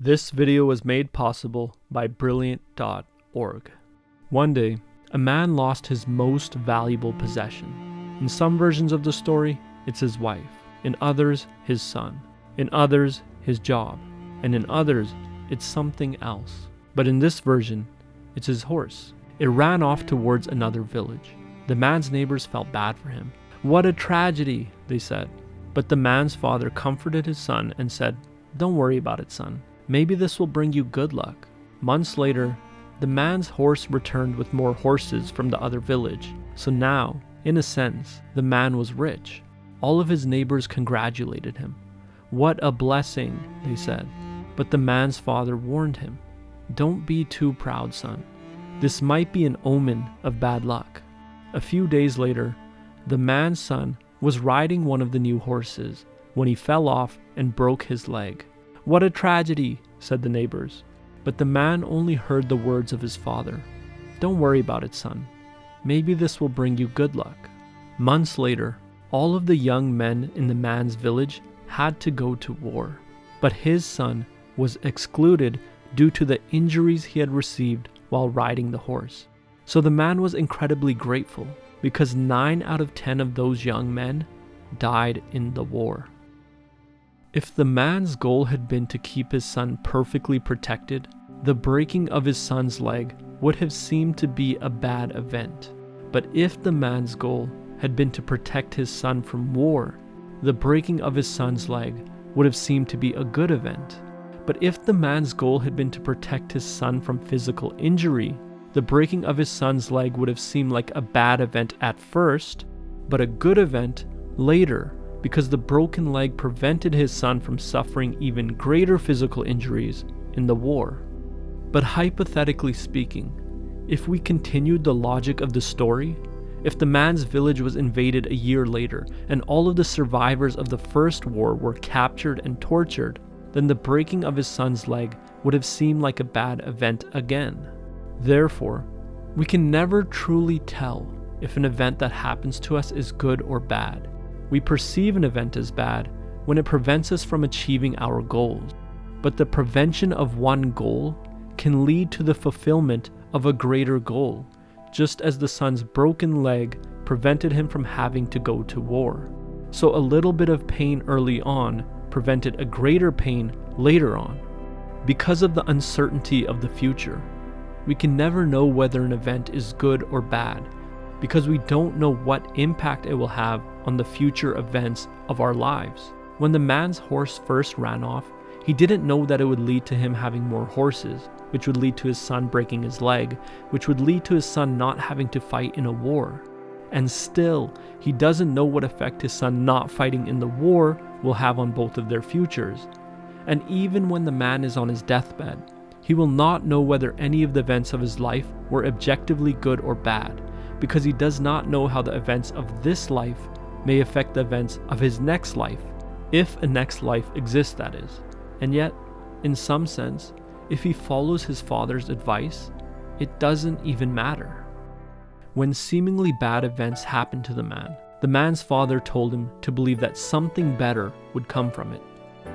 This video was made possible by brilliant.org. One day, a man lost his most valuable possession. In some versions of the story, it's his wife. In others, his son. In others, his job. And in others, it's something else. But in this version, it's his horse. It ran off towards another village. The man's neighbors felt bad for him. "What a tragedy," they said. But the man's father comforted his son and said, "Don't worry about it, son. Maybe this will bring you good luck." Months later, the man's horse returned with more horses from the other village. So now, in a sense, the man was rich. All of his neighbors congratulated him. "What a blessing," they said. But the man's father warned him, "Don't be too proud, son. This might be an omen of bad luck." A few days later, the man's son was riding one of the new horses when he fell off and broke his leg. "What a tragedy," said the neighbors. But the man only heard the words of his father. "Don't worry about it, son. Maybe this will bring you good luck." Months later, all of the young men in the man's village had to go to war. But his son was excluded due to the injuries he had received while riding the horse. So the man was incredibly grateful because 9 out of 10 of those young men died in the war. If the man's goal had been to keep his son perfectly protected, the breaking of his son's leg would have seemed to be a bad event. But if the man's goal had been to protect his son from war, the breaking of his son's leg would have seemed to be a good event. But if the man's goal had been to protect his son from physical injury, the breaking of his son's leg would have seemed like a bad event at first, but a good event later, because the broken leg prevented his son from suffering even greater physical injuries in the war. But hypothetically speaking, if we continued the logic of the story, if the man's village was invaded a year later and all of the survivors of the first war were captured and tortured, then the breaking of his son's leg would have seemed like a bad event again. Therefore, we can never truly tell if an event that happens to us is good or bad. We perceive an event as bad when it prevents us from achieving our goals. But the prevention of one goal can lead to the fulfillment of a greater goal, just as the son's broken leg prevented him from having to go to war. So a little bit of pain early on prevented a greater pain later on. Because of the uncertainty of the future, we can never know whether an event is good or bad, because we don't know what impact it will have on the future events of our lives. When the man's horse first ran off, he didn't know that it would lead to him having more horses, which would lead to his son breaking his leg, which would lead to his son not having to fight in a war. And still, he doesn't know what effect his son not fighting in the war will have on both of their futures. And even when the man is on his deathbed, he will not know whether any of the events of his life were objectively good or bad, because he does not know how the events of this life may affect the events of his next life, if a next life exists, that is. And yet, in some sense, if he follows his father's advice, it doesn't even matter. When seemingly bad events happened to the man's father told him to believe that something better would come from it.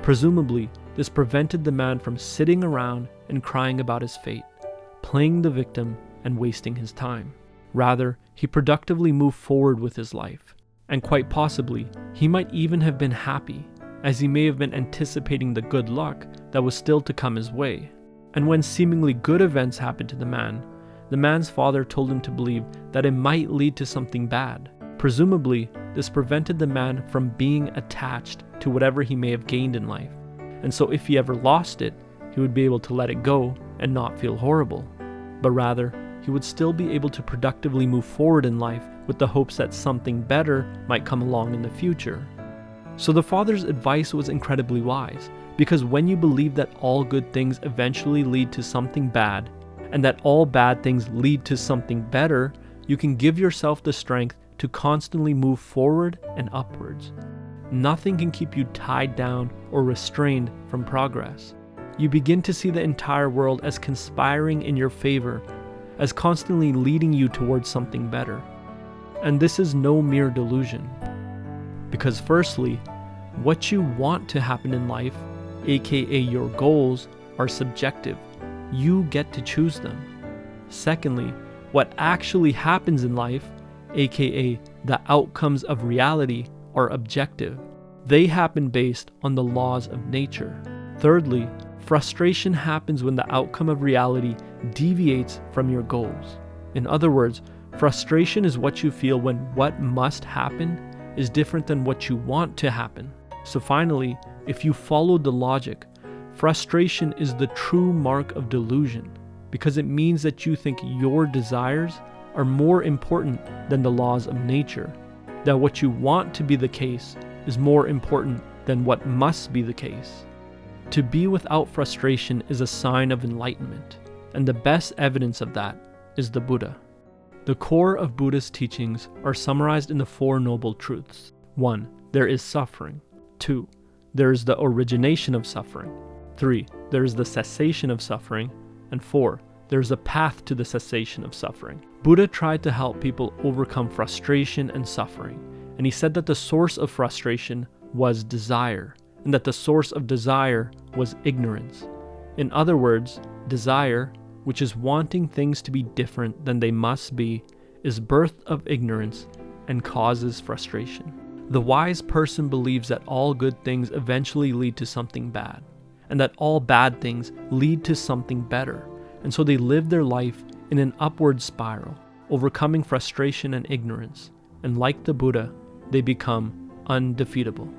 Presumably, this prevented the man from sitting around and crying about his fate, playing the victim and wasting his time. Rather, he productively moved forward with his life. And quite possibly, he might even have been happy, as he may have been anticipating the good luck that was still to come his way. And when seemingly good events happened to the man's father told him to believe that it might lead to something bad. Presumably, this prevented the man from being attached to whatever he may have gained in life. And so if he ever lost it, he would be able to let it go and not feel horrible. But rather, he would still be able to productively move forward in life with the hopes that something better might come along in the future. So the father's advice was incredibly wise, because when you believe that all good things eventually lead to something bad, and that all bad things lead to something better, you can give yourself the strength to constantly move forward and upwards. Nothing can keep you tied down or restrained from progress. You begin to see the entire world as conspiring in your favor, as constantly leading you towards something better. And this is no mere delusion. Because firstly, what you want to happen in life, aka your goals, are subjective. You get to choose them. Secondly, what actually happens in life, aka the outcomes of reality, are objective. They happen based on the laws of nature. Thirdly, frustration happens when the outcome of reality deviates from your goals. In other words, frustration is what you feel when what must happen is different than what you want to happen. So finally, if you follow the logic, frustration is the true mark of delusion, because it means that you think your desires are more important than the laws of nature, that what you want to be the case is more important than what must be the case. To be without frustration is a sign of enlightenment, and the best evidence of that is the Buddha. The core of Buddha's teachings are summarized in the Four Noble Truths. 1. There is suffering. 2. There is the origination of suffering. 3. There is the cessation of suffering. And 4. There is a path to the cessation of suffering. Buddha tried to help people overcome frustration and suffering, and he said that the source of frustration was desire, and that the source of desire was ignorance. In other words, desire, which is wanting things to be different than they must be, is birth of ignorance and causes frustration. The wise person believes that all good things eventually lead to something bad, and that all bad things lead to something better, and so they live their life in an upward spiral, overcoming frustration and ignorance, and like the Buddha, they become undefeatable.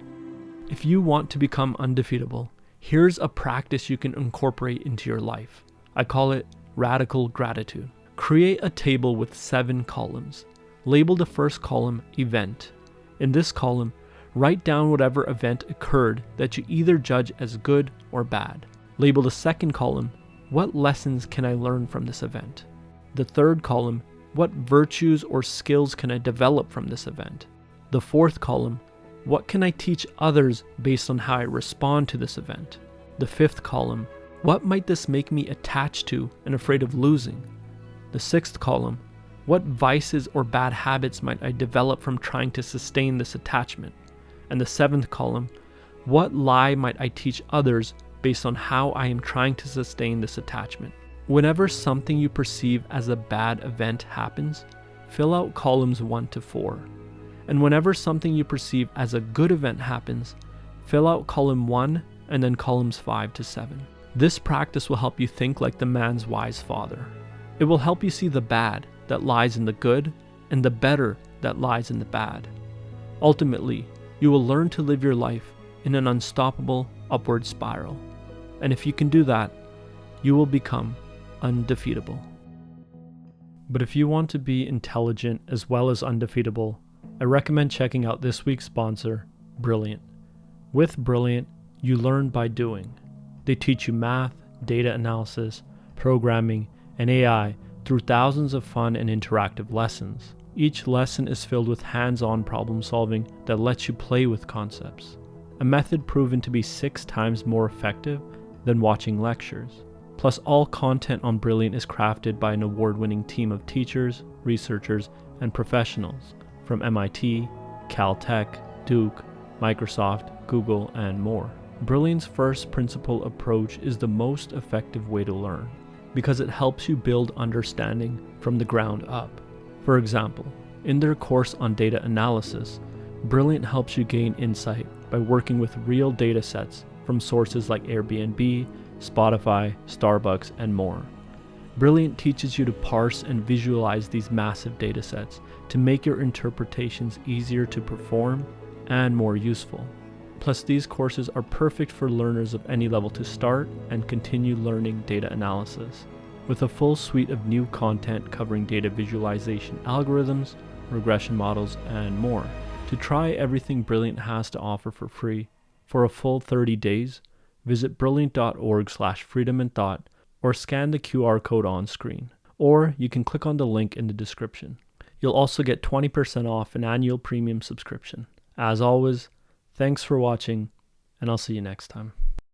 If you want to become undefeatable, here's a practice you can incorporate into your life. I call it radical gratitude. Create a table with 7 columns. Label the first column event. In this column, write down whatever event occurred that you either judge as good or bad. Label the second column, what lessons can I learn from this event? The third column, what virtues or skills can I develop from this event? The fourth column, what can I teach others based on how I respond to this event? The fifth column, what might this make me attached to and afraid of losing? The sixth column, what vices or bad habits might I develop from trying to sustain this attachment? And the seventh column, what lie might I teach others based on how I am trying to sustain this attachment? Whenever something you perceive as a bad event happens, fill out columns 1 to 4. And whenever something you perceive as a good event happens, fill out column 1 and then columns 5 to 7. This practice will help you think like the man's wise father. It will help you see the bad that lies in the good and the better that lies in the bad. Ultimately, you will learn to live your life in an unstoppable upward spiral. And if you can do that, you will become undefeatable. But if you want to be intelligent as well as undefeatable, I recommend checking out this week's sponsor, Brilliant. With Brilliant, you learn by doing. They teach you math, data analysis, programming, and AI through thousands of fun and interactive lessons. Each lesson is filled with hands-on problem solving that lets you play with concepts. A method proven to be 6 times more effective than watching lectures. Plus, all content on Brilliant is crafted by an award-winning team of teachers, researchers, and professionals from MIT, Caltech, Duke, Microsoft, Google, and more. Brilliant's first principle approach is the most effective way to learn because it helps you build understanding from the ground up. For example, in their course on data analysis, Brilliant helps you gain insight by working with real data sets from sources like Airbnb, Spotify, Starbucks, and more. Brilliant teaches you to parse and visualize these massive data sets to make your interpretations easier to perform and more useful. Plus, these courses are perfect for learners of any level to start and continue learning data analysis, with a full suite of new content covering data visualization algorithms, regression models, and more. To try everything Brilliant has to offer for free for a full 30 days, visit brilliant.org/freedominthought or scan the QR code on screen, or you can click on the link in the description. You'll also get 20% off an annual premium subscription. As always, thanks for watching, and I'll see you next time.